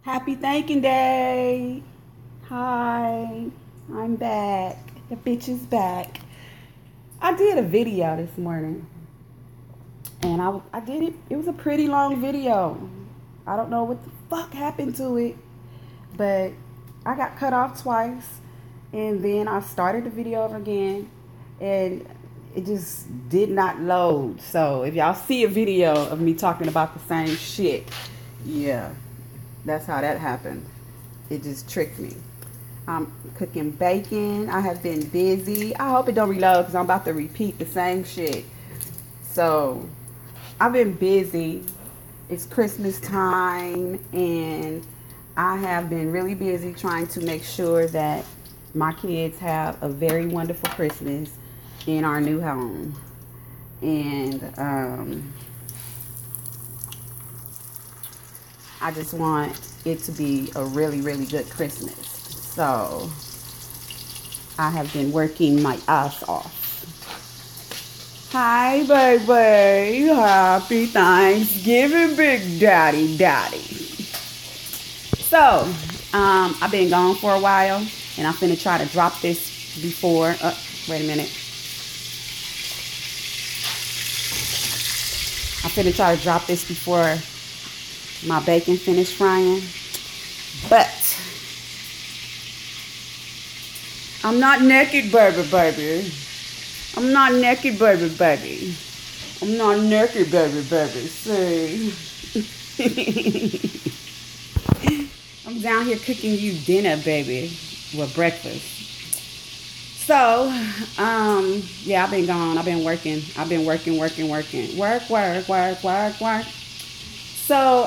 Happy Thankin Day. Hi, I'm back. The bitch is back. I did a video this morning and I did it. It was a pretty long video. I don't know what the fuck happened to it, but I got cut off twice and then I started the video over again and it just did not load. So if y'all see a video of me talking about the same shit, yeah, that's how that happened. It just tricked me. I'm cooking bacon. I have been busy. I hope it don't reload because I'm about to repeat the same shit. So I've been busy. It's Christmas time and I have been really busy trying to make sure that my kids have a very wonderful Christmas in our new home. And I just want it to be a really, really good Christmas. So I have been working my ass off. Hi, baby. Happy Thanksgiving, Big Daddy. So, I've been gone for a while, and I'm finna try to drop this before. Wait a minute. I'm finna try to drop this before my bacon finished frying. But I'm not naked, baby. I'm not naked, baby. I'm not naked, baby. See? I'm down here cooking you dinner, baby. Well, breakfast. So, yeah, I've been gone. I've been working. Work. So,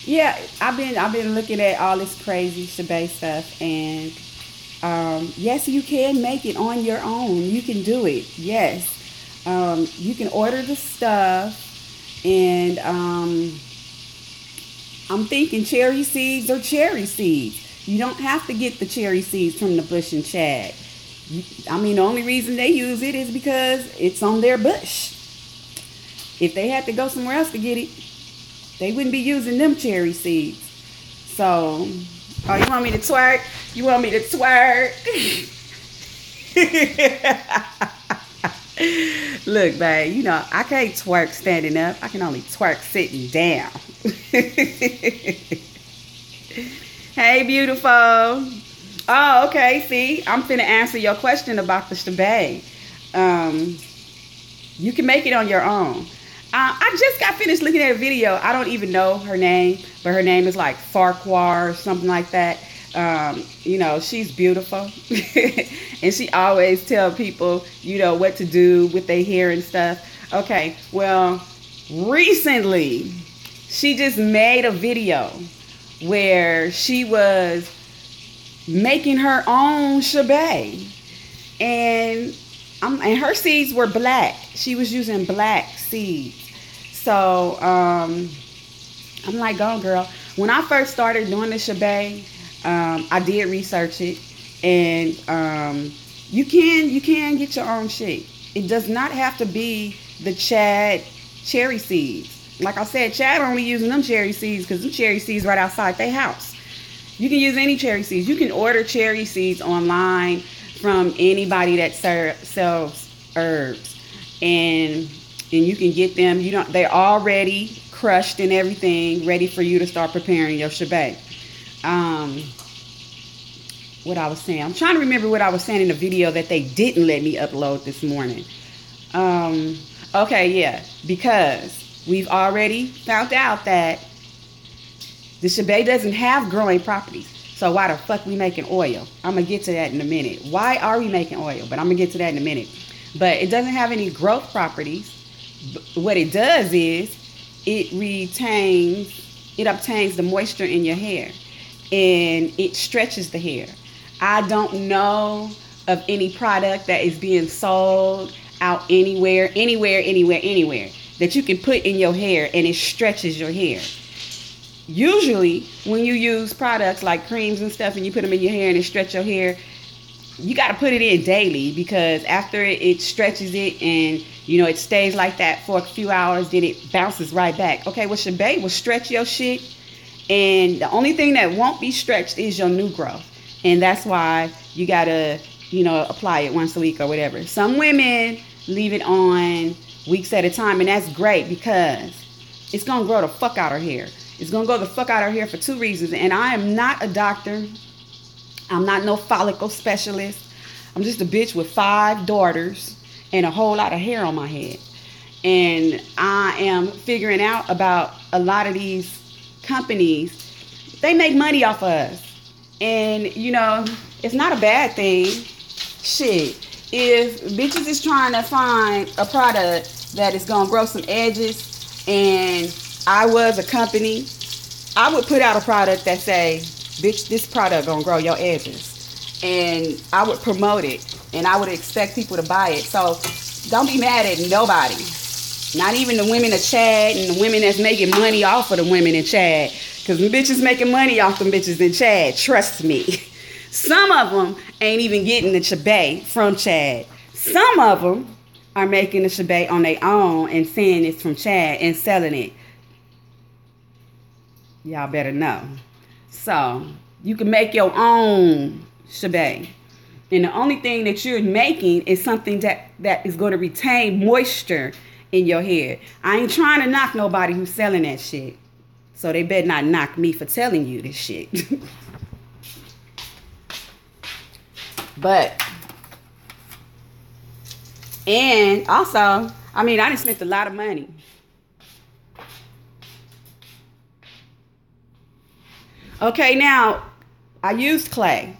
yeah, I've been looking at all this crazy shebay stuff, and yes, you can make it on your own. You can do it. Yes, you can order the stuff, and I'm thinking cherry seeds or cherry seeds. You don't have to get the cherry seeds from the bush and shag. The only reason they use it is because it's on their bush. If they had to go somewhere else to get it, they wouldn't be using them cherry seeds. So, oh, you want me to twerk? Look, babe, you know, I can't twerk standing up. I can only twerk sitting down. Hey, beautiful. Oh, okay, see, I'm finna answer your question about the shebang. You can make it on your own. I just got finished looking at a video. I don't even know her name, but her name is like Farquhar or something like that. You know, she's beautiful. And she always tell people, you know, what to do with their hair and stuff. Okay, well, recently, she just made a video where she was making her own shebang. And her seeds were black. She was using black seeds. So, I'm like, go girl. When I first started doing the shebang, I did research it, and you can get your own shit. It does not have to be the Chad cherry seeds. Like I said, Chad only using them cherry seeds because them cherry seeds right outside their house. You can use any cherry seeds. You can order cherry seeds online from anybody that sells herbs, and you can get them. They're already crushed and everything, ready for you to start preparing your shebang. What I was saying, I'm trying to remember what I was saying in the video that they didn't let me upload this morning. Okay, yeah, because we've already found out that the shebang doesn't have growing properties. So why the fuck we making oil? I'm going to get to that in a minute. Why are we making oil? But I'm going to get to that in a minute. But it doesn't have any growth properties. What it does is it obtains the moisture in your hair, and it stretches the hair. I don't know of any product that is being sold out anywhere that you can put in your hair and it stretches your hair. Usually, when you use products like creams and stuff and you put them in your hair and it stretches your hair, you got to put it in daily, because after it stretches it and, you know, it stays like that for a few hours, then it bounces right back. Okay, well, shebang will stretch your shit And the only thing that won't be stretched is your new growth. And that's why you got to, apply it once a week or whatever. Some women leave it on weeks at a time, and that's great because it's going to grow the fuck out her hair. It's going to grow the fuck out her hair for 2 reasons. And I am not a doctor. I'm not no follicle specialist. I'm just a bitch with 5 daughters and a whole lot of hair on my head. And I am figuring out about a lot of these companies. They make money off of us. And, it's not a bad thing. Shit. If bitches is trying to find a product that is going to grow some edges, and I was a company, I would put out a product that say, bitch, this product going to grow your edges. And I would promote it. And I would expect people to buy it. So don't be mad at nobody. Not even the women of Chad and the women that's making money off of the women in Chad. Because them bitches making money off them bitches in Chad. Trust me. Some of them ain't even getting the shebay from Chad. Some of them are making the shebay on their own and saying it's from Chad and selling it. Y'all better know. So you can make your own shebay. And the only thing that you're making is something that is going to retain moisture in your hair. I ain't trying to knock nobody who's selling that shit. So they better not knock me for telling you this shit. But, and also, I done spent a lot of money. Okay, now, I used clay.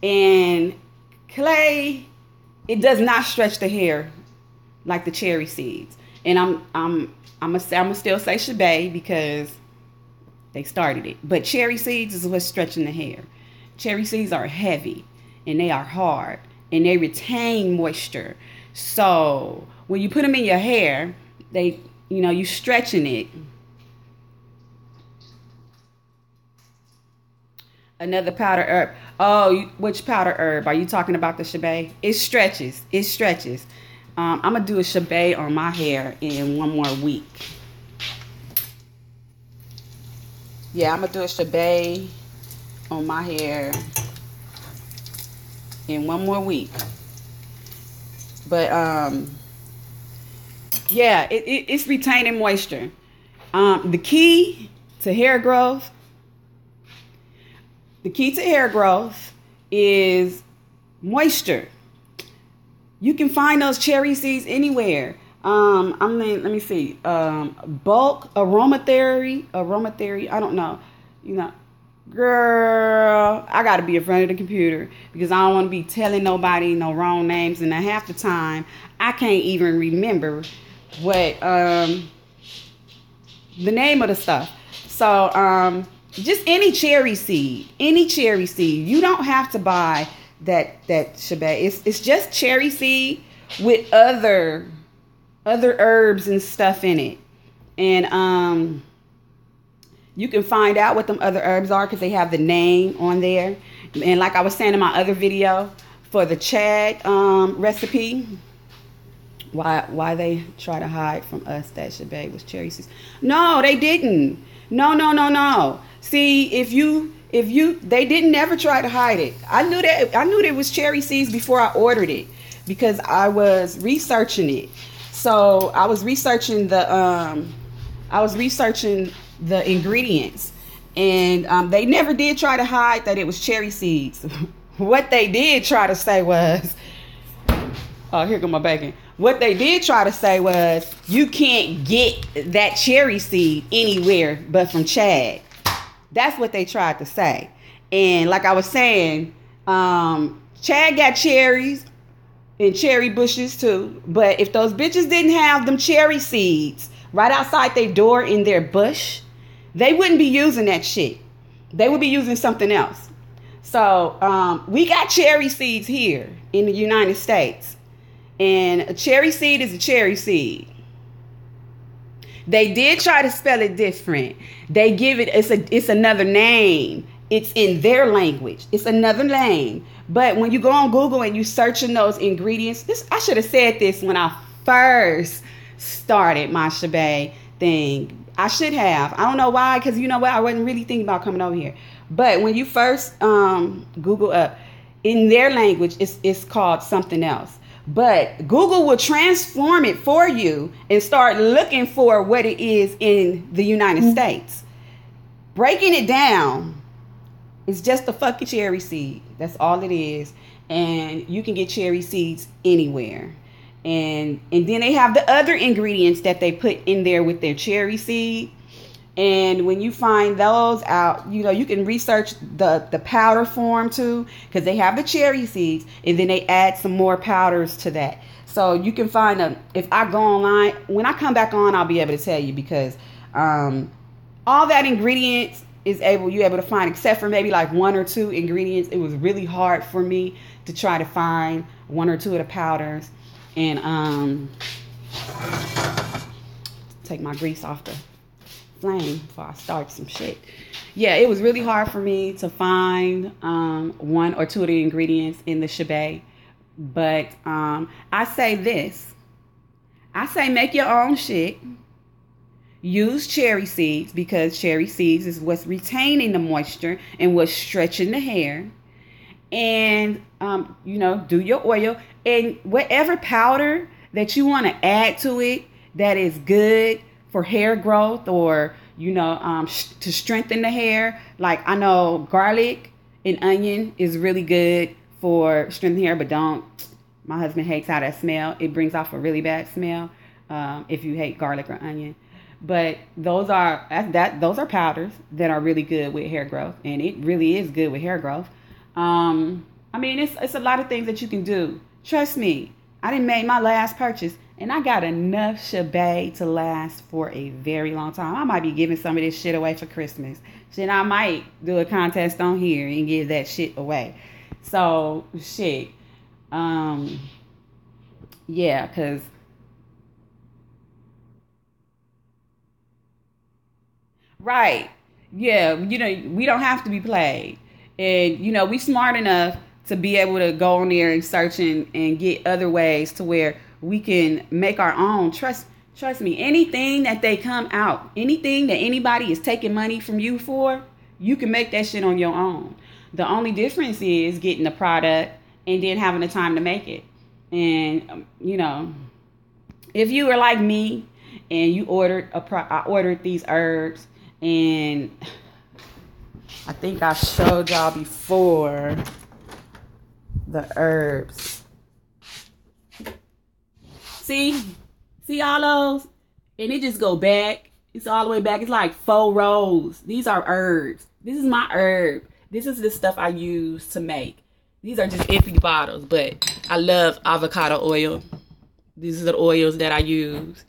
And clay, it does not stretch the hair like the cherry seeds. And I'm gonna still say shebay because they started it. But cherry seeds is what's stretching the hair. Cherry seeds are heavy and they are hard and they retain moisture. So when you put them in your hair, you stretching it. Another powder herb. Oh, which powder herb? Are you talking about the shebay? It stretches. It stretches. I'm going to do a shebay on my hair in 1 more week. Yeah, I'm going to do a shebay on my hair in 1 more week. But, yeah, it's retaining moisture. The key to hair growth is moisture. You can find those cherry seeds anywhere. Let me see. Bulk aromatherapy. I don't know. Girl, I got to be in front of the computer because I don't want to be telling nobody no wrong names. And half the time, I can't even remember what the name of the stuff. So, just any cherry seed. You don't have to buy that shebay. It's just cherry seed with other herbs and stuff in it. And you can find out what them other herbs are because they have the name on there. And like I was saying in my other video for the Chad recipe, why they try to hide from us that shebay was cherry seeds. No, they didn't. No. See, they didn't never try to hide it. I knew that it was cherry seeds before I ordered it because I was researching it. So I was researching the ingredients, and they never did try to hide that it was cherry seeds. What they did try to say was, oh, here go my bacon. What they did try to say was, you can't get that cherry seed anywhere but from Chad. That's what they tried to say. And like I was saying, Chad got cherries and cherry bushes too. But if those bitches didn't have them cherry seeds right outside their door in their bush, they wouldn't be using that shit. They would be using something else. So we got cherry seeds here in the United States. And a cherry seed is a cherry seed. They did try to spell it different. They give it, it's another name. It's in their language. It's another name. But when you go on Google and you searching those ingredients, I should have said this when I first started my shebay thing. I should have. I don't know why, because you know what? I wasn't really thinking about coming over here. But when you first Google up, in their language, it's called something else. But Google will transform it for you and start looking for what it is in the United States. Breaking it down, it's just a fucking cherry seed. That's all it is. And you can get cherry seeds anywhere. And then they have the other ingredients that they put in there with their cherry seed. And when you find those out, you know, you can research the powder form too, because they have the cherry seeds and then they add some more powders to that. So you can find them. If I go online, when I come back on, I'll be able to tell you, because all that ingredients you're able to find, except for maybe like one or two ingredients. It was really hard for me to try to find one or two of the powders. And take my grease off the flame before I start some shit. Yeah, it was really hard for me to find one or two of the ingredients in the shebay. But I say this. I say make your own shit. Use cherry seeds, because cherry seeds is what's retaining the moisture and what's stretching the hair. And, you know, do your oil. And whatever powder that you want to add to it that is good for hair growth, or, you know, to strengthen the hair. Like, I know garlic and onion is really good for strengthening hair, but don't. My husband hates how that smell. It brings off a really bad smell if you hate garlic or onion. But those are powders that are really good with hair growth, and it really is good with hair growth. I mean, it's a lot of things that you can do. Trust me, I done made my last purchase, and I got enough shebay to last for a very long time. I might be giving some of this shit away for Christmas. Shit, I might do a contest on here and give that shit away. So, shit. Yeah, because... Right. Yeah, you know, we don't have to be played. And, you know, we smart enough to be able to go on there and search and get other ways to where we can make our own. Trust me, anything that they come out, anything that anybody is taking money from you for, you can make that shit on your own. The only difference is getting the product and then having the time to make it. And, you know, if you were like me and you I ordered these herbs, and I think I showed y'all before the herbs. See all those? And it just go back. It's all the way back. It's like 4 rows. These are herbs. This is my herb. This is the stuff I use to make. These are just empty bottles, but I love avocado oil. These are the oils that I use.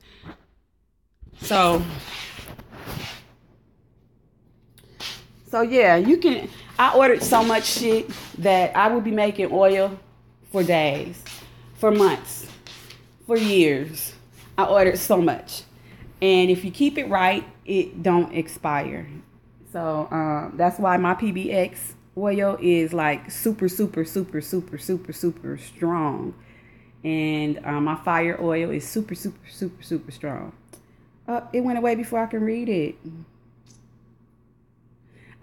So yeah, you can. I ordered so much shit that I would be making oil for days, for months, for years. I ordered so much. And if you keep it right, it don't expire. So that's why my PBX oil is like super, super, super, super, super, super strong. And my fire oil is super, super, super, super strong. It went away before I can read it.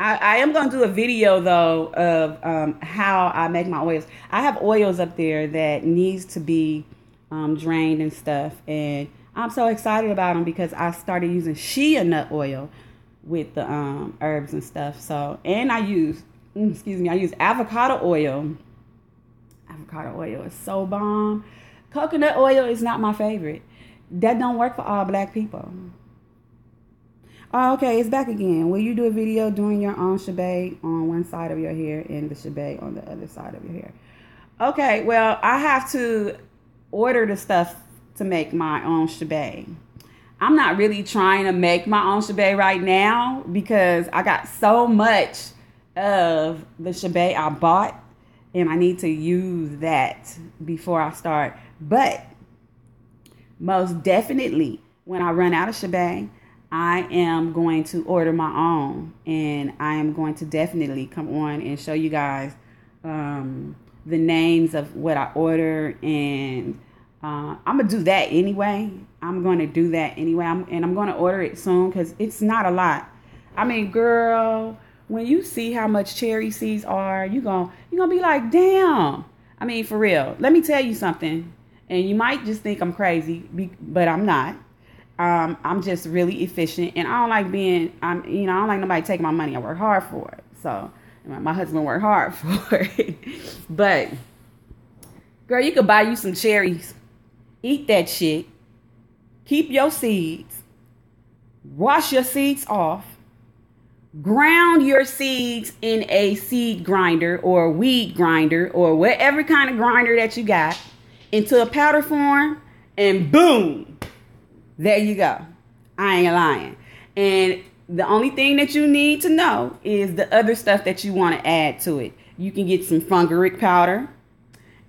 I am going to do a video, though, of how I make my oils. I have oils up there that needs to be drained and stuff. And I'm so excited about them because I started using shea nut oil with the herbs and stuff. So, and I use avocado oil. Avocado oil is so bomb. Coconut oil is not my favorite. That don't work for all black people. Oh, okay, it's back again. Will you do a video doing your own shebay on one side of your hair and the shebay on the other side of your hair? Okay, well, I have to order the stuff to make my own shebay. I'm not really trying to make my own shebay right now because I got so much of the shebay I bought and I need to use that before I start. But most definitely, when I run out of shebay, I am going to order my own, and I am going to definitely come on and show you guys the names of what I order and I'm gonna do that anyway. I'm gonna do that anyway. I'm gonna order it soon because it's not a lot. I mean, girl, when you see how much cherry seeds are, you gonna be like, damn. I mean, for real. Let me tell you something, and you might just think I'm crazy, but I'm not. I'm just really efficient, and I don't like being. I don't like nobody taking my money. I work hard for it. So my husband worked hard for it, but girl, you could buy you some cherries. Eat that shit. Keep your seeds. Wash your seeds off. Ground your seeds in a seed grinder or a weed grinder or whatever kind of grinder that you got into a powder form, and boom, there you go. I ain't lying. And the only thing that you need to know is the other stuff that you want to add to it. You can get some fungaric powder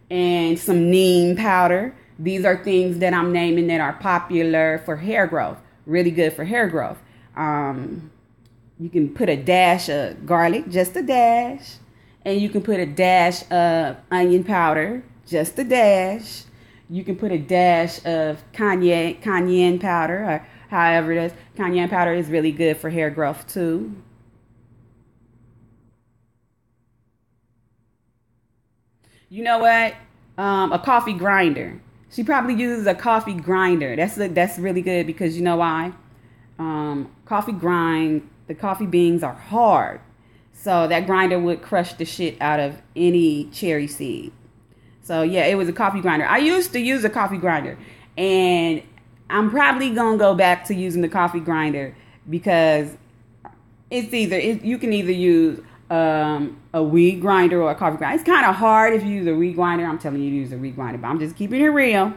and some neem powder. These are things that I'm naming that are popular for hair growth. Really good for hair growth. You can put a dash of garlic, just a dash. And you can put a dash of onion powder, just a dash. You can put a dash of cayenne powder, or however it is. Cayenne powder is really good for hair growth too. You know what? A coffee grinder. She probably uses a coffee grinder. That's really good because you know why? The coffee beans are hard. So that grinder would crush the shit out of any cherry seed. So yeah, it was a coffee grinder. I used to use a coffee grinder, and I'm probably gonna go back to using the coffee grinder because you can either use a weed grinder or a coffee grinder. It's kind of hard if you use a weed grinder. I'm telling you to use a weed grinder, but I'm just keeping it real.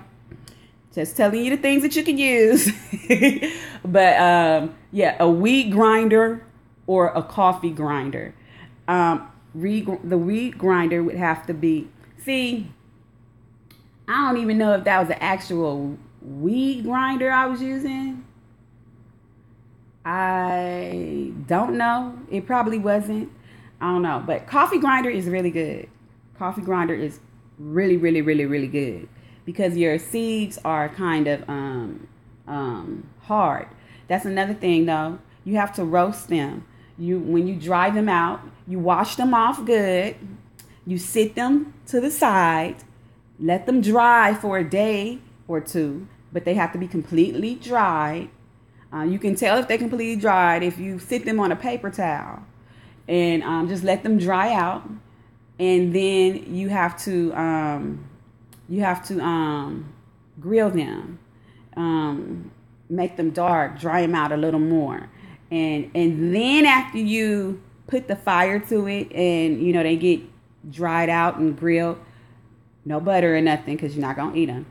Just telling you the things that you can use. But yeah, a weed grinder or a coffee grinder. The weed grinder would have to be. See, I don't even know if that was an actual weed grinder I was using. I don't know. It probably wasn't. I don't know. But coffee grinder is really good. Coffee grinder is really, really, really, really good because your seeds are kind of hard. That's another thing though. You have to roast them. When you dry them out, you wash them off good. You sit them to the side. Let them dry for a day or two, but they have to be completely dried. You can tell if they're completely dried if you sit them on a paper towel and just let them dry out. And then you have to grill them, make them dark, dry them out a little more, and then after you put the fire to it and they get dried out and grilled, no butter or nothing because you're not gonna eat them.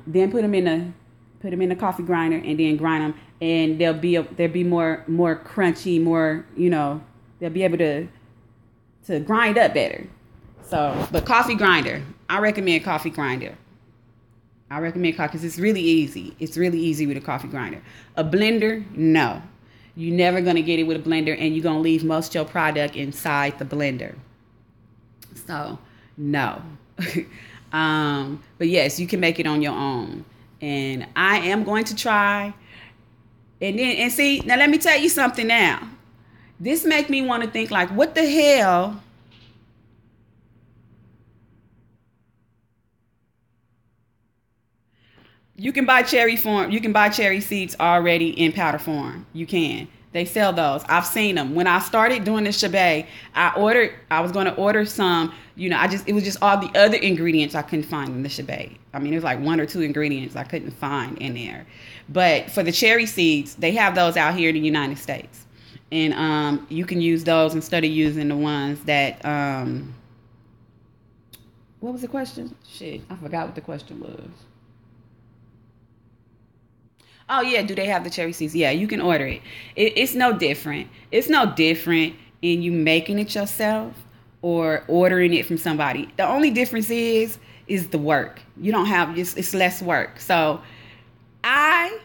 Then put them in a coffee grinder and then grind them, and they'll be more crunchy, more they'll be able to grind up better. So, but coffee grinder, I recommend coffee grinder. I recommend coffee because it's really easy. It's really easy with a coffee grinder. A blender, no. You're never gonna get it with a blender, and you're gonna leave most of your product inside the blender. So, no. But yes, you can make it on your own. And I am going to try. And see, now let me tell you something now. This make me want to think like, what the hell? You can buy cherry seeds already in powder form. You can. They sell those. I've seen them. When I started doing the shebay, I was going to order some, it was just all the other ingredients I couldn't find in the shebay. I mean, it was like one or two ingredients I couldn't find in there. But for the cherry seeds, they have those out here in the United States. And you can use those instead of using the ones that, what was the question? Shit, I forgot what the question was. Oh yeah, do they have the cherry seeds? Yeah, you can order it. It's no different. It's no different in you making it yourself or ordering it from somebody. The only difference is the work. You don't have it's less work. So I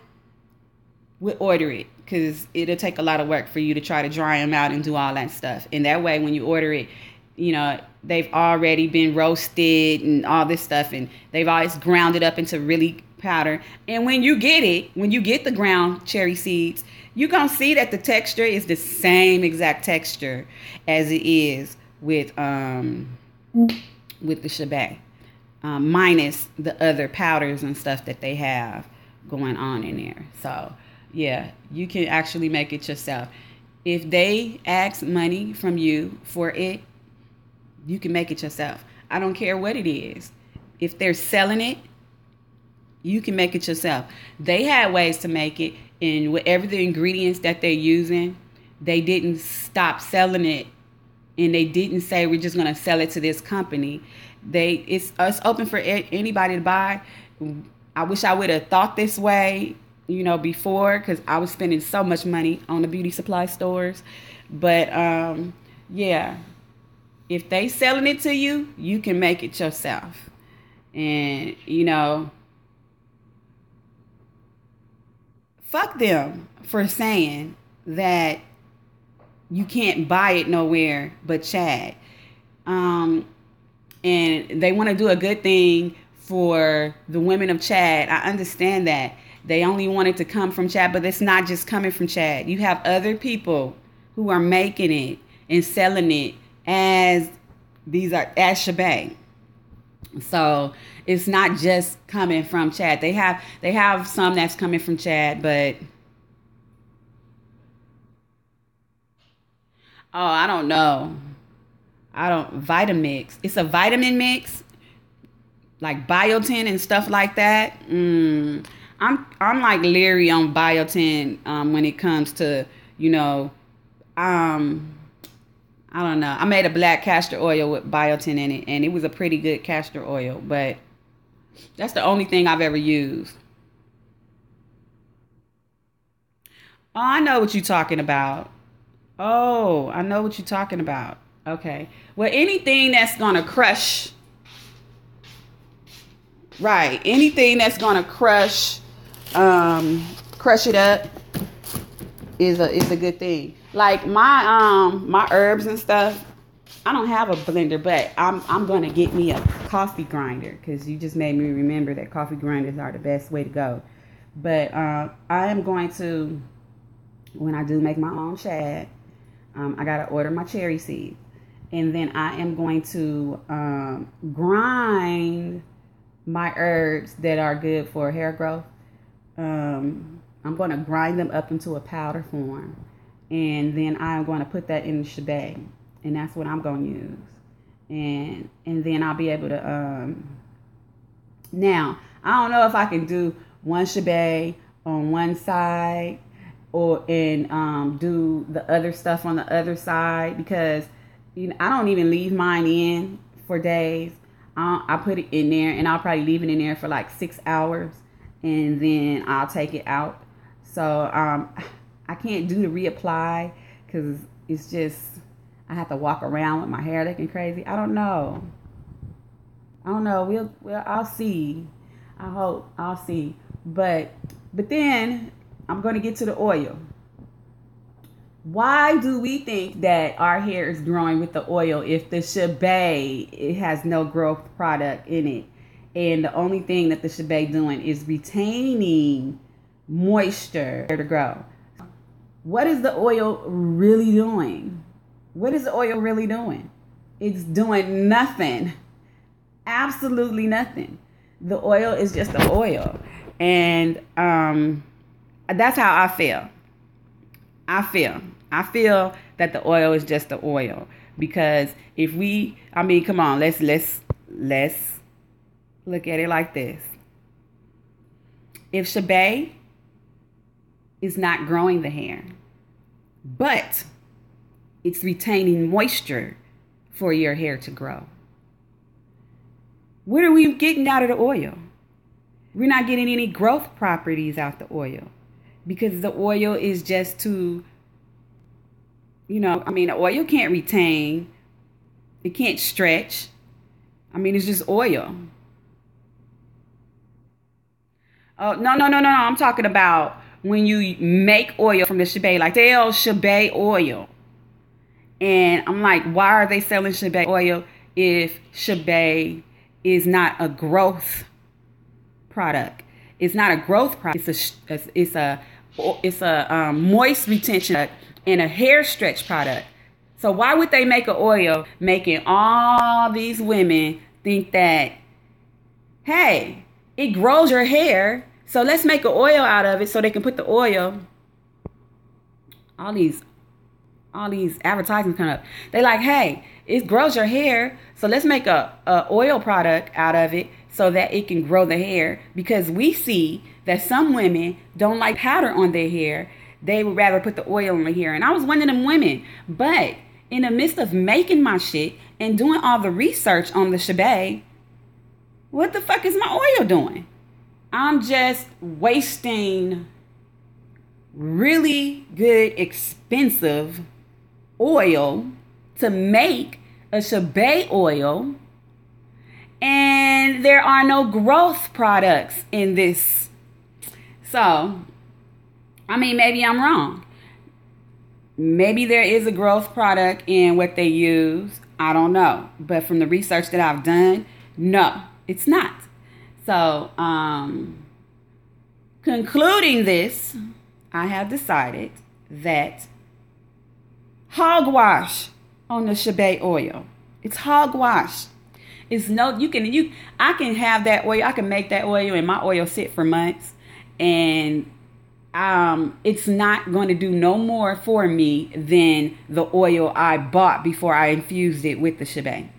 would order it because it'll take a lot of work for you to try to dry them out and do all that stuff. And that way, when you order it, they've already been roasted and all this stuff, and they've always ground it up into really powder. And when you get the ground cherry seeds, you're going to see that the texture is the same exact texture as it is with the shebay, minus the other powders and stuff that they have going on in there. So yeah, you can actually make it yourself. If they ask money from you for it, you can make it yourself. I don't care what it is. If they're selling it, you can make it yourself. They had ways to make it, and whatever the ingredients that they're using, they didn't stop selling it, and they didn't say we're just going to sell it to this company. It's open for anybody to buy. I wish I would have thought this way, before, because I was spending so much money on the beauty supply stores. But yeah, if they selling it to you, you can make it yourself. And fuck them for saying that you can't buy it nowhere but Chad. And they want to do a good thing for the women of Chad. I understand that. They only want it to come from Chad, but it's not just coming from Chad. You have other people who are making it and selling it as shebang. So it's not just coming from Chad. They have some that's coming from Chad, but I don't know. Vitamix. It's a vitamin mix, like biotin and stuff like that. I'm like leery on biotin when it comes to I don't know. I made a black castor oil with biotin in it, and it was a pretty good castor oil, but that's the only thing I've ever used. Oh, I know what you're talking about. Oh, I know what you're talking about. Okay. Well, anything that's going to crush, right, anything that's going to crush it up is a good thing. Like my herbs and stuff, I don't have a blender, but I'm gonna get me a coffee grinder, because you just made me remember that coffee grinders are the best way to go. But I am going to, when I do make my own shad, I gotta order my cherry seeds, and then I am going to grind my herbs that are good for hair growth. I'm going to grind them up into a powder form, and then I'm going to put that in the shebang, and that's what I'm going to use. And then I'll be able to now I don't know if I can do one shebang on one side and do the other stuff on the other side, because I don't even leave mine in for days. I put it in there, and I'll probably leave it in there for like 6 hours, and then I'll take it out. So I can't do the reapply, because it's just, I have to walk around with my hair looking crazy. I don't know. I'll see. I hope I'll see. But then I'm going to get to the oil. Why do we think that our hair is growing with the oil if the shebay, it has no growth product in it? And the only thing that the shebay doing is retaining moisture to grow. What is the oil really doing? What is the oil really doing? It's doing nothing. Absolutely nothing. The oil is just the oil. And that's how I feel. I feel that the oil is just the oil, because come on, let's look at it like this. If shebay is not growing the hair, but it's retaining moisture for your hair to grow, what are we getting out of the oil? We're not getting any growth properties out the oil, because the oil is just the oil can't retain, it can't stretch. It's just oil. Oh, no. I'm talking about when you make oil from the shebay, like sell shebay oil, And I'm like, why are they selling shea oil if shea is not a growth product? It's not a growth product. It's a moist retention product and a hair stretch product. So why would they make an oil making all these women think that, hey, it grows your hair, so let's make an oil out of it so they can put the oil. All these advertisements come up. They like, hey, it grows your hair, so let's make a oil product out of it so that it can grow the hair, because we see that some women don't like powder on their hair. They would rather put the oil on the hair. And I was one of them women. But in the midst of making my shit and doing all the research on the shea, what the fuck is my oil doing? I'm just wasting really good, expensive oil to make a shea oil, and there are no growth products in this. So, I mean, maybe I'm wrong. Maybe there is a growth product in what they use. I don't know. But from the research that I've done, no, it's not. So, concluding this, I have decided that hogwash on the shea oil. It's hogwash. It's no, I can have that oil. I can make that oil and my oil sit for months, and it's not going to do no more for me than the oil I bought before I infused it with the shea.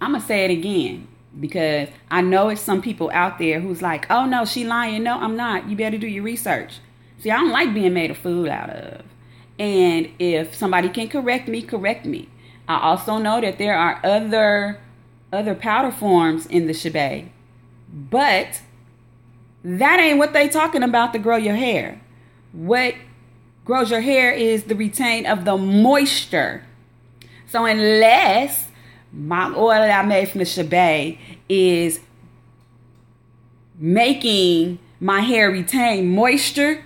I'm going to say it again, because I know it's some people out there who's like, oh no, she lying. No, I'm not. You better do your research. See, I don't like being made a fool out of. And if somebody can correct me, correct me. I also know that there are other powder forms in the shea, but that ain't what they talking about to grow your hair. What grows your hair is the retain of the moisture. So unless my oil that I made from the shea is making my hair retain moisture,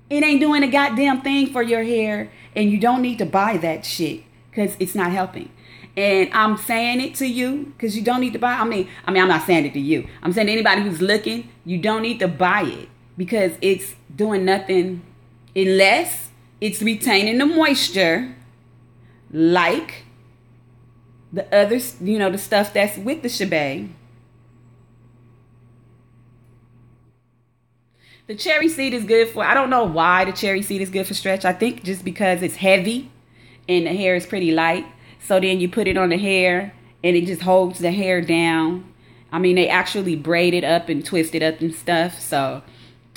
it ain't doing a goddamn thing for your hair, and you don't need to buy that shit because it's not helping. And I'm saying it to you because you don't need to buy. I mean, I'm not saying it to you. I'm saying to anybody who's looking, you don't need to buy it because it's doing nothing unless it's retaining the moisture, like the others, the stuff that's with the shea. The cherry seed is good for, I don't know why the cherry seed is good for stretch. I think just because it's heavy and the hair is pretty light. So then you put it on the hair and it just holds the hair down. I mean, they actually braid it up and twist it up and stuff. So,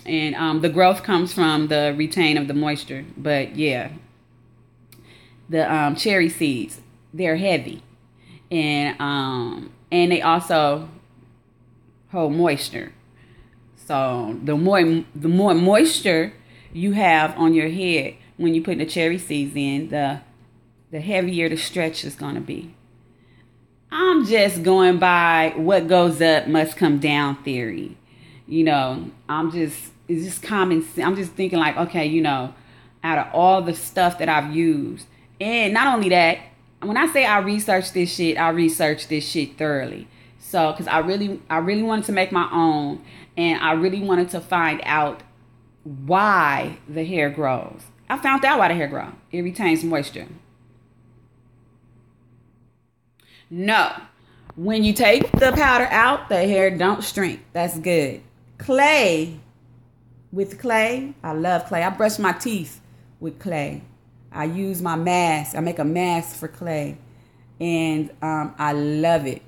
and the growth comes from the retain of the moisture. But yeah, the cherry seeds, they're heavy. And they also hold moisture. So the more moisture you have on your head when you put the cherry seeds in, the heavier the stretch is going to be. I'm just going by what goes up must come down theory. It's just common sense. I'm just thinking like, okay, out of all the stuff that I've used, and not only that, when I say I researched this shit thoroughly. So, because I really wanted to make my own, and I really wanted to find out why the hair grows. I found out why the hair grows. It retains moisture. No. When you take the powder out, the hair don't shrink. That's good. Clay. With clay, I love clay. I brush my teeth with clay. I use my mask. I make a mask for clay. And I love it.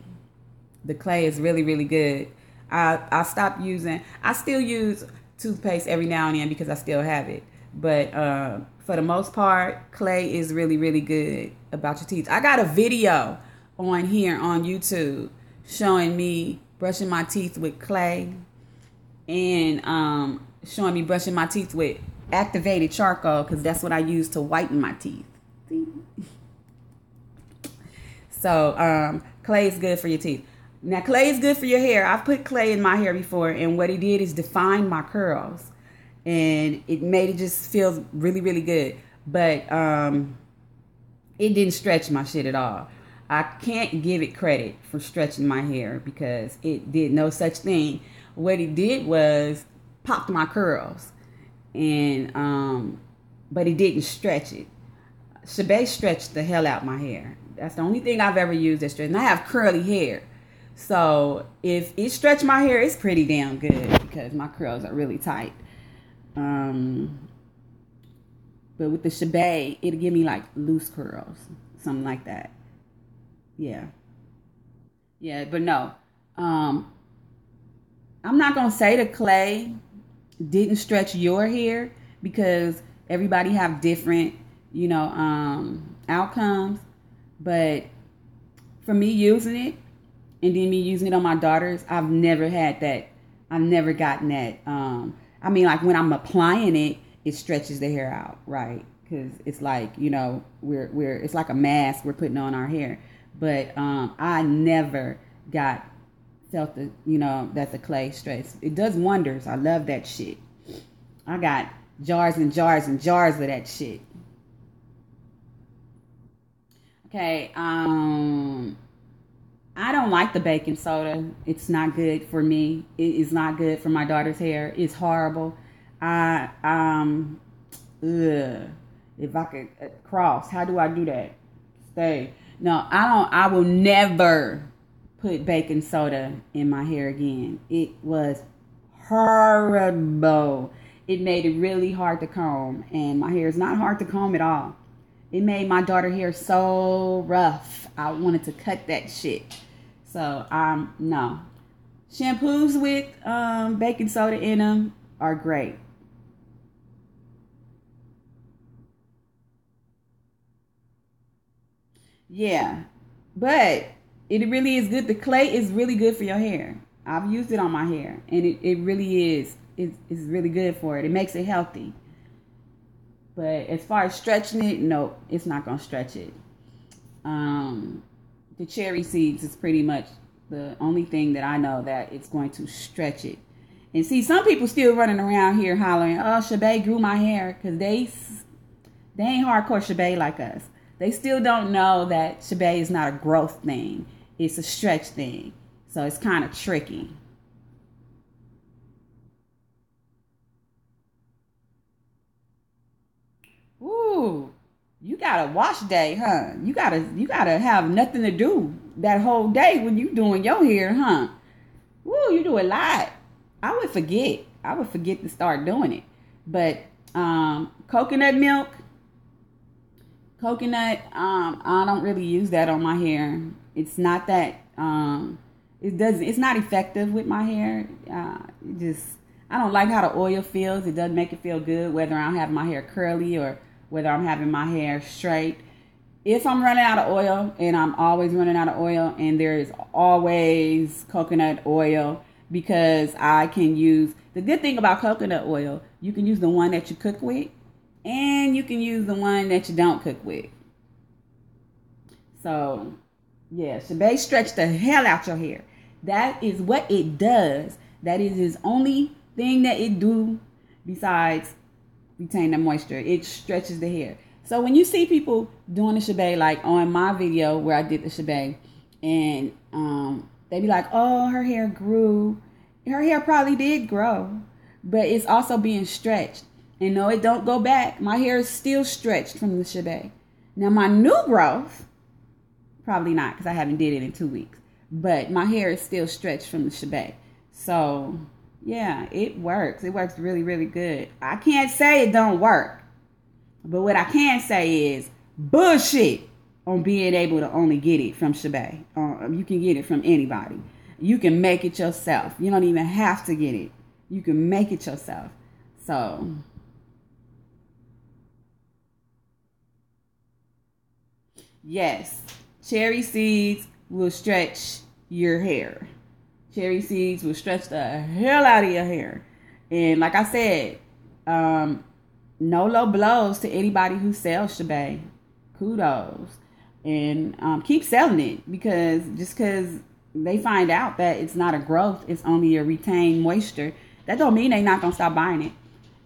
The clay is really, really good. I stopped using. I still use toothpaste every now and then because I still have it. But for the most part, clay is really, really good about your teeth. I got a video on here on YouTube showing me brushing my teeth with clay and showing me brushing my teeth with activated charcoal because that's what I use to whiten my teeth. So clay is good for your teeth. Now, clay is good for your hair. I've put clay in my hair before, and what it did is define my curls, and it made it just feel really, really good. But it didn't stretch my shit at all. I can't give it credit for stretching my hair because it did no such thing. What it did was popped my curls, and but it didn't stretch it. Shabay stretched the hell out my hair. That's the only thing I've ever used that stretch. And I have curly hair, so if it stretched my hair, it's pretty damn good because my curls are really tight. But with the Shabay, it'll give me like loose curls, something like that. Yeah. Yeah, but no. I'm not going to say the clay didn't stretch your hair because everybody have different, outcomes. But for me using it and then me using it on my daughters, I've never had that. I've never gotten that. Like when I'm applying it, it stretches the hair out, right? Because it's like, we're it's like a mask we're putting on our hair. But I never felt that the clay stretch. It does wonders. I love that shit. I got jars and jars and jars of that shit. Okay, I don't like the baking soda. It's not good for me. It is not good for my daughter's hair. It's horrible. If I could cross, how do I do that? Stay. No, I will never put baking soda in my hair again. It was horrible. It made it really hard to comb, and my hair is not hard to comb at all. It made my daughter's hair so rough. I wanted to cut that shit. So, no. Shampoos with baking soda in them are great. Yeah, but it really is good. The clay is really good for your hair. I've used it on my hair, and it really is. It's really good for it. It makes it healthy. But as far as stretching it, no, it's not going to stretch it. The cherry seeds is pretty much the only thing that I know that it's going to stretch it. And see, some people still running around here hollering, "Oh, Shabay grew my hair," because they ain't hardcore Shabay like us. They still don't know that Shabay is not a growth thing. It's a stretch thing. So it's kind of tricky. Ooh, you got a wash day, huh? You gotta have nothing to do that whole day when you doing your hair, huh? Ooh, you do a lot. I would forget. I would forget to start doing it. But coconut milk. Coconut, I don't really use that on my hair. It's not that, it's not effective with my hair. I don't like how the oil feels. It doesn't make it feel good, whether I'm having my hair curly or whether I'm having my hair straight. If I'm running out of oil, and I'm always running out of oil, and there is always coconut oil, because I can use, the good thing about coconut oil, you can use the one that you cook with, and you can use the one that you don't cook with. So, yeah, Shabay stretch the hell out your hair. That is what it does. That is his only thing that it do besides retain the moisture. It stretches the hair. So when you see people doing the Shabay, like on my video where I did the Shabay, and they be like, "Oh, her hair grew." Her hair probably did grow, but it's also being stretched. And no, it don't go back. My hair is still stretched from the Shabay. Now my new growth, probably not, because I haven't did it in 2 weeks. But my hair is still stretched from the Shabay. So yeah, it works. It works really, really good. I can't say it don't work. But what I can say is bullshit on being able to only get it from Shabay. You can get it from anybody. You can make it yourself. You don't even have to get it. You can make it yourself. So yes, cherry seeds will stretch your hair. Cherry seeds will stretch the hell out of your hair. And like I said, no low blows to anybody who sells Shabay. Kudos. And keep selling it, because just because they find out that it's not a growth, it's only a retained moisture, that don't mean they not gonna stop buying it.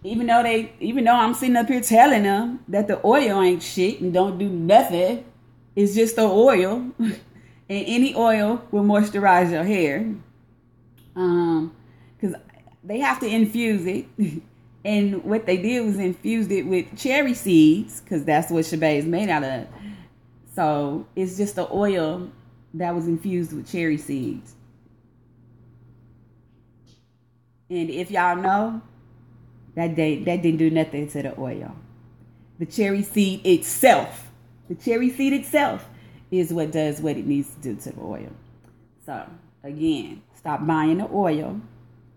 Even though I'm sitting up here telling them that the oil ain't shit and don't do nothing, It's just the oil, and any oil will moisturize your hair. Because they have to infuse it. And what they did was infused it with cherry seeds, because that's what Shebay is made out of. So it's just the oil that was infused with cherry seeds. And if y'all know, that didn't do nothing to the oil. The cherry seed itself is what does what it needs to do to the oil. So again, stop buying the oil,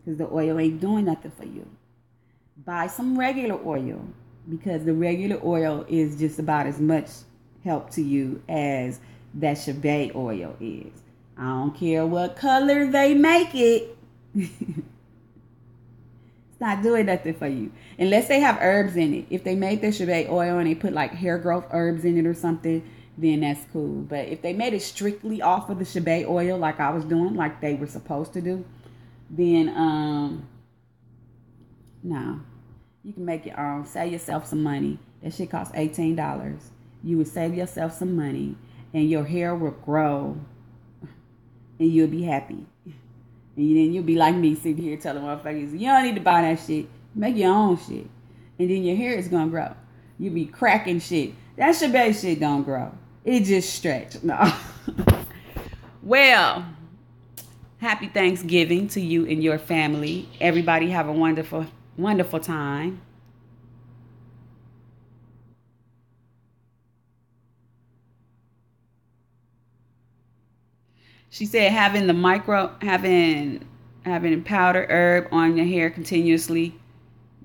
because the oil ain't doing nothing for you. Buy some regular oil, because the regular oil is just about as much help to you as that Shebay oil is. I don't care what color they make it. It's not doing nothing for you. Unless they have herbs in it. If they made their Shebay oil and they put like hair growth herbs in it or something, then that's cool. But if they made it strictly off of the Shebay oil like I was doing, like they were supposed to do, then no. You can make your own. Save yourself some money. That shit costs $18. You would save yourself some money, and your hair will grow, and you'll be happy. And then you'll be like me, sitting here telling motherfuckers, you don't need to buy that shit. Make your own shit. And then your hair is going to grow. You'll be cracking shit. That Shebay shit don't grow. It just stretch. No. Well, happy Thanksgiving to you and your family. Everybody have a wonderful, wonderful time. She said having powder herb on your hair continuously.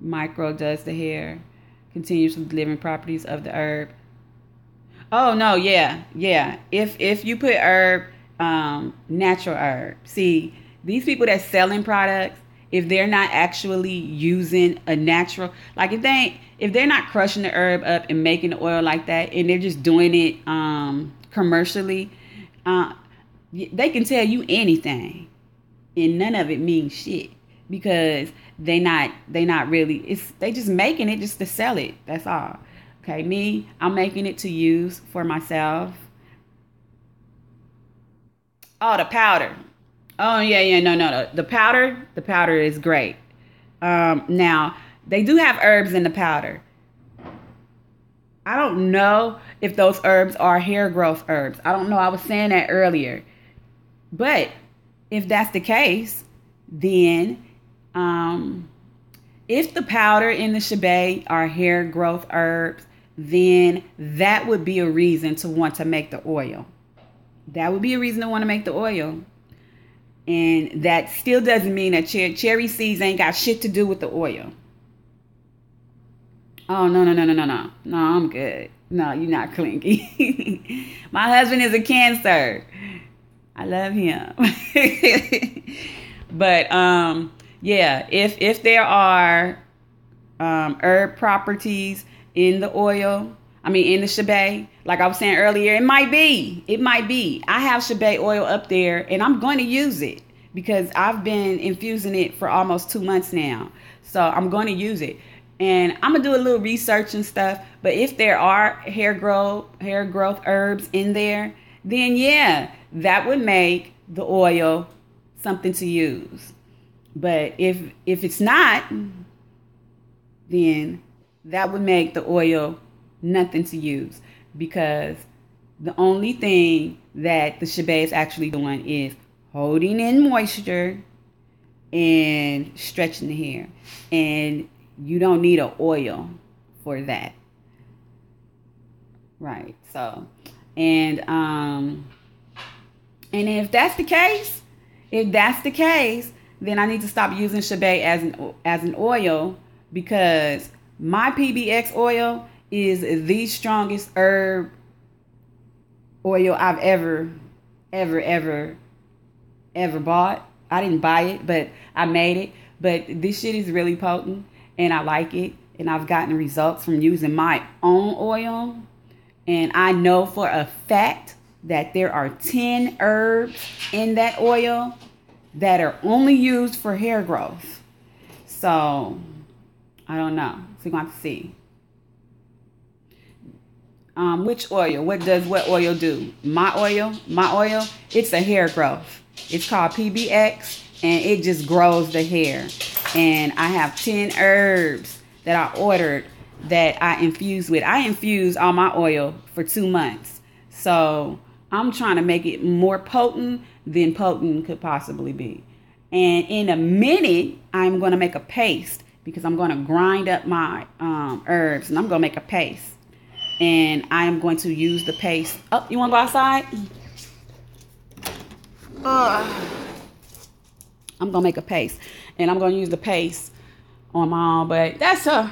Micro does the hair. Continues with the living properties of the herb. Oh no, yeah. If you put herb, natural herb. See, these people that selling products, if they're not actually using a natural, like if they're not crushing the herb up and making the oil like that, and they're just doing it commercially, they can tell you anything, and none of it means shit, because they not really. They just making it just to sell it. That's all. Okay, me, I'm making it to use for myself. Oh, the powder. Oh yeah, no. The powder is great. Now they do have herbs in the powder. I don't know if those herbs are hair growth herbs. I don't know. I was saying that earlier. But if that's the case, then if the powder in the Shebay are hair growth herbs, then that would be a reason to want to make the oil. That would be a reason to want to make the oil. And that still doesn't mean that cherry seeds ain't got shit to do with the oil. Oh, no. No, I'm good. No, you're not clingy. My husband is a Cancer. I love him. But yeah, if there are herb properties in the oil, in the Shebay, like I was saying earlier, it might be. I have Shebay oil up there, and I'm going to use it because I've been infusing it for almost 2 months now. So I'm going to use it. And I'm going to do a little research and stuff. But if there are hair growth herbs in there, then yeah, that would make the oil something to use. But if it's not, then that would make the oil nothing to use, because the only thing that the Shebay is actually doing is holding in moisture and stretching the hair. And you don't need an oil for that. Right. So, and if that's the case, then I need to stop using Shebay as an oil, because my PBX oil is the strongest herb oil I've ever bought. I didn't buy it, but I made it. But this shit is really potent, and I like it. And I've gotten results from using my own oil. And I know for a fact that there are 10 herbs in that oil that are only used for hair growth. So, I don't know. So, we're going to have to see. Which oil? What does what oil do? My oil? My oil? It's a hair growth. It's called PBX, and it just grows the hair. And I have 10 herbs that I ordered that I infuse with. I infuse all my oil for 2 months. So I'm trying to make it more potent than potent could possibly be. And in a minute, I'm going to make a paste because I'm going to grind up my herbs, and I'm going to make a paste. And I am going to use the paste. Oh, you want to go outside? I'm going to make a paste. And I'm going to use the paste on my own. But that's, I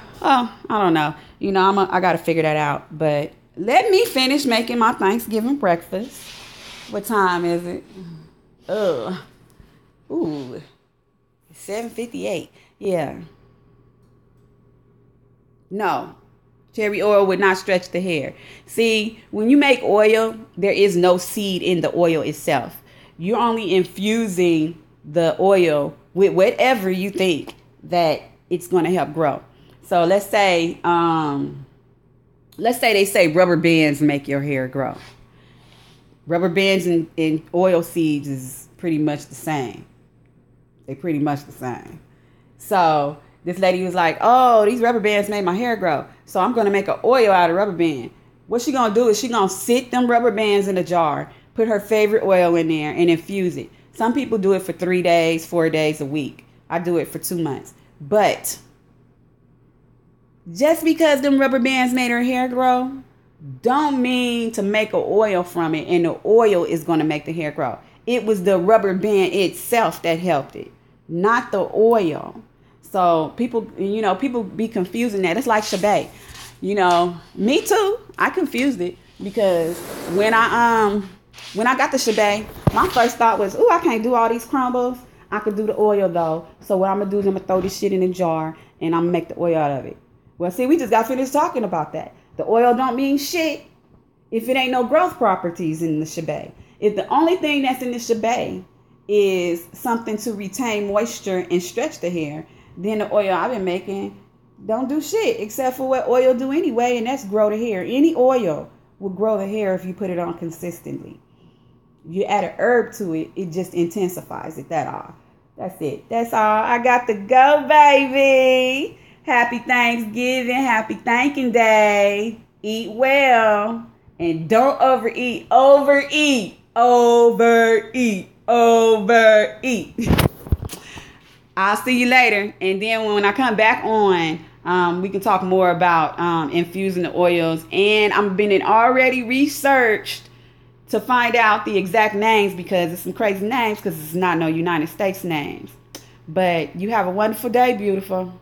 don't know. You know, I got to figure that out. But let me finish making my Thanksgiving breakfast. What time is it? Ooh, 7:58. Yeah. No. Cherry oil would not stretch the hair. See, when you make oil, there is no seed in the oil itself. You're only infusing the oil with whatever you think that it's going to help grow. So let's say they say rubber bands make your hair grow. Rubber bands and oil seeds is pretty much the same. They're pretty much the same. So this lady was like, oh, these rubber bands made my hair grow. So I'm going to make an oil out of rubber band. What she going to do is she going to sit them rubber bands in a jar, put her favorite oil in there, and infuse it. Some people do it for 3 days, 4 days, a week. I do it for 2 months. But just because them rubber bands made her hair grow, don't mean to make an oil from it and the oil is going to make the hair grow. It was the rubber band itself that helped it, not the oil. So people be confusing that. It's like Shabbat. You know, me too. I confused it because when I got the Shabbat, my first thought was, ooh, I can't do all these crumbles. I could do the oil though. So what I'm gonna do is I'm gonna throw this shit in a jar and I'm gonna make the oil out of it. Well, see, we just got finished talking about that. The oil don't mean shit if it ain't no growth properties in the Shabbat. If the only thing that's in the Shabbat is something to retain moisture and stretch the hair, then the oil I've been making don't do shit except for what oil do anyway, and that's grow the hair. Any oil will grow the hair if you put it on consistently. You add an herb to it, it just intensifies it. That's it. That's all. I got to go, baby. Happy Thanksgiving. Happy Thankin Day. Eat well. And don't overeat. Overeat. I'll see you later. And then when I come back on, we can talk more about infusing the oils. And I'm been already researched to find out the exact names because it's some crazy names because it's not no United States names. But you have a wonderful day, beautiful.